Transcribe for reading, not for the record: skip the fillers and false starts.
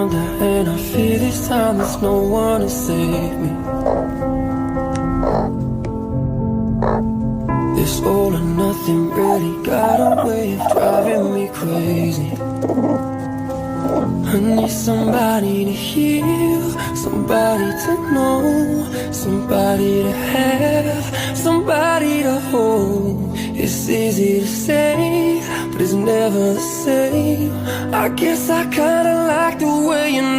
under, and I fear this time there's no one to save me. This all or nothing really got a way of driving me crazy. I need somebody to heal, somebody to know, somebody to have, somebody to hold. It's easy to say, but it's never the same. I guess I kinda like the way you